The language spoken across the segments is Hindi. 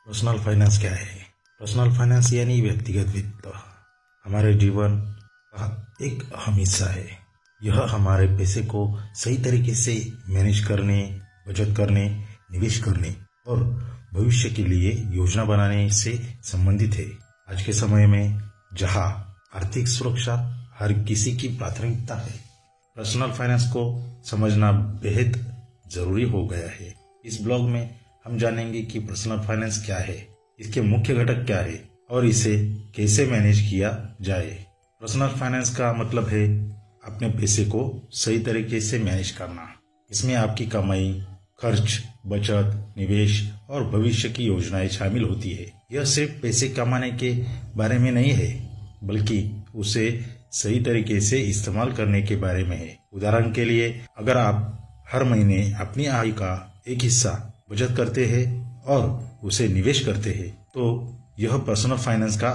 पर्सनल फाइनेंस क्या है? पर्सनल फाइनेंस यानी व्यक्तिगत वित्त हमारे जीवन का एक अहम हिस्सा है। यह हमारे पैसे को सही तरीके से मैनेज करने, बचत करने, निवेश करने और भविष्य के लिए योजना बनाने से संबंधित है। आज के समय में जहां आर्थिक सुरक्षा हर किसी की प्राथमिकता है, पर्सनल फाइनेंस को समझना बेहद जरूरी हो गया है। इस ब्लॉग में हम जानेंगे कि पर्सनल फाइनेंस क्या है, इसके मुख्य घटक क्या है और इसे कैसे मैनेज किया जाए। पर्सनल फाइनेंस का मतलब है अपने पैसे को सही तरीके से मैनेज करना। इसमें आपकी कमाई, खर्च, बचत, निवेश और भविष्य की योजनाएं शामिल होती है। यह सिर्फ पैसे कमाने के बारे में नहीं है, बल्कि उसे सही तरीके से इस्तेमाल करने के बारे में है। उदाहरण के लिए, अगर आप हर महीने अपनी आय का एक हिस्सा बचत करते हैं और उसे निवेश करते हैं, तो यह पर्सनल फाइनेंस का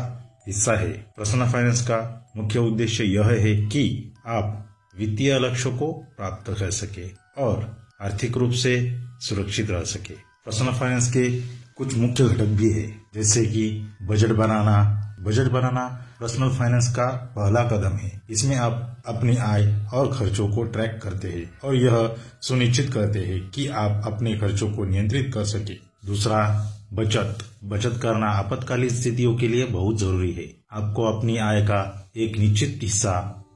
हिस्सा है। पर्सनल फाइनेंस का मुख्य उद्देश्य यह है कि आप वित्तीय लक्ष्यों को प्राप्त कर सके और आर्थिक रूप से सुरक्षित रह सके। पर्सनल फाइनेंस के कुछ मुख्य घटक भी है, जैसे कि बजट बनाना। बजट बनाना पर्सनल फाइनेंस का पहला कदम है। इसमें आप अपनी आय और खर्चों को ट्रैक करते हैं और यह सुनिश्चित करते हैं कि आप अपने खर्चों को नियंत्रित कर सके। दूसरा, बचत करना आपातकालीन स्थितियों के लिए बहुत जरूरी है। आपको अपनी आय का एक निश्चित हिस्सा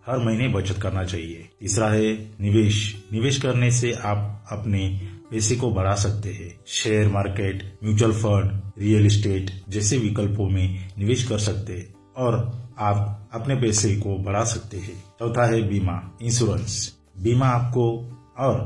हर महीने बचत करना चाहिए। तीसरा है निवेश करने से आप अपने पैसे को बढ़ा सकते हैं। Share market, mutual fund, real estate जैसे विकल्पों में निवेश कर सकते हैं और आप अपने पैसे को बढ़ा सकते हैं। चौथा है इंश्योरेंस। बीमा आपको और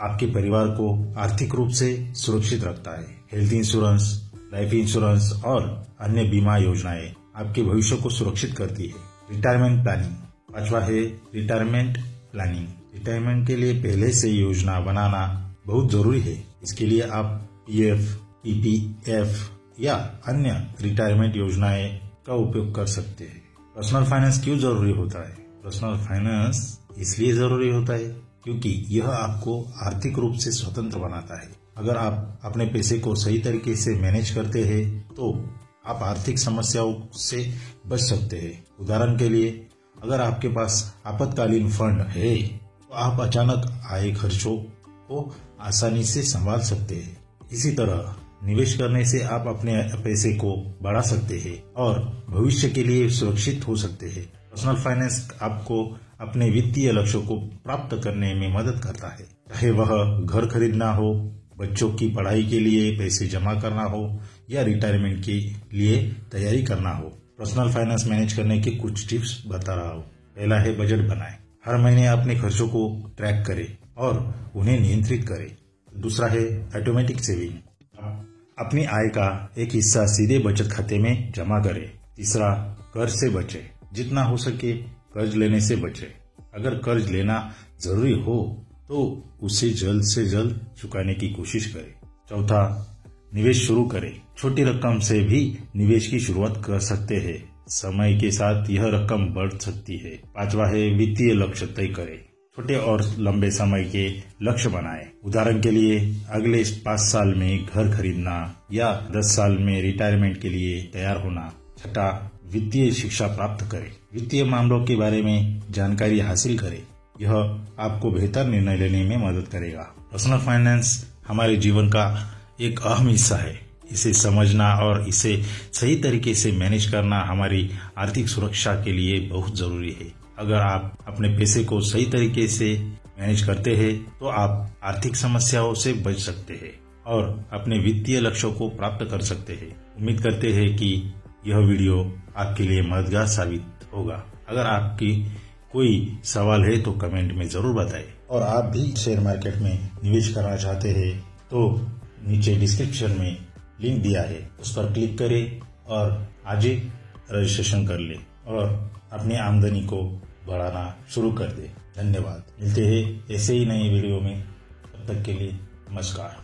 आपके परिवार को आर्थिक रूप से सुरक्षित रखता है। हेल्थ इंश्योरेंस, लाइफ इंश्योरेंस और अन्य बीमा योजनाएं आपके भविष्य को सुरक्षित करती है। Retirement planning. पांचवा है रिटायरमेंट प्लानिंग। रिटायरमेंट के लिए पहले से योजना बनाना बहुत जरूरी है। इसके लिए आप पीएफ, पीपीएफ या अन्य रिटायरमेंट योजनाएं का उपयोग कर सकते हैं। पर्सनल फाइनेंस क्यों जरूरी होता है? पर्सनल फाइनेंस इसलिए जरूरी होता है क्योंकि यह आपको आर्थिक रूप से स्वतंत्र बनाता है। अगर आप अपने पैसे को सही तरीके से मैनेज करते हैं तो आप आर्थिक समस्याओं से बच सकते हैं। उदाहरण के लिए, अगर आपके पास आपातकालीन फंड है तो आप अचानक आए खर्चों को आसानी से संभाल सकते हैं। इसी तरह निवेश करने से आप अपने पैसे को बढ़ा सकते हैं और भविष्य के लिए सुरक्षित हो सकते हैं। पर्सनल फाइनेंस आपको अपने वित्तीय लक्ष्यों को प्राप्त करने में मदद करता है, चाहे वह घर खरीदना हो, बच्चों की पढ़ाई के लिए पैसे जमा करना हो या रिटायरमेंट के लिए तैयारी करना हो। पर्सनल फाइनेंस मैनेज करने के कुछ टिप्स बता रहा हूँ। पहला है बजट बनाएं। हर महीने अपने खर्चों को ट्रैक करें और उन्हें नियंत्रित करें। दूसरा है ऑटोमेटिक सेविंग। अपनी आय का एक हिस्सा सीधे बचत खाते में जमा करें। तीसरा, कर्ज से बचें। जितना हो सके कर्ज लेने से बचें। अगर कर्ज लेना जरूरी हो तो उसे जल्द से जल्द चुकाने की कोशिश करें। चौथा, निवेश शुरू करें। छोटी रकम से भी निवेश की शुरुआत कर सकते हैं। समय के साथ यह रकम बढ़ सकती है। पांचवा है वित्तीय लक्ष्य तय करें। छोटे और लंबे समय के लक्ष्य बनाएं। उदाहरण के लिए, अगले 5 साल में घर खरीदना या 10 साल में रिटायरमेंट के लिए तैयार होना। छठा, वित्तीय शिक्षा प्राप्त करें। वित्तीय मामलों के बारे में जानकारी हासिल करें। यह आपको बेहतर निर्णय लेने में मदद करेगा। पर्सनल फाइनेंस हमारे जीवन का एक अहम हिस्सा है। इसे समझना और इसे सही तरीके से मैनेज करना हमारी आर्थिक सुरक्षा के लिए बहुत जरूरी है। अगर आप अपने पैसे को सही तरीके से मैनेज करते हैं तो आप आर्थिक समस्याओं से बच सकते हैं और अपने वित्तीय लक्ष्यों को प्राप्त कर सकते हैं। उम्मीद करते हैं कि यह वीडियो आपके लिए मददगार साबित होगा। अगर आपकी कोई सवाल है तो कमेंट में जरूर बताएं और आप भी शेयर मार्केट में निवेश करना चाहते हैं तो नीचे डिस्क्रिप्शन में लिंक दिया है, उस पर क्लिक करें और आज ही रजिस्ट्रेशन कर लें और अपनी आमदनी को बढ़ाना शुरू कर दें। धन्यवाद। मिलते हैं ऐसे ही नई वीडियो में, तब तक के लिए नमस्कार।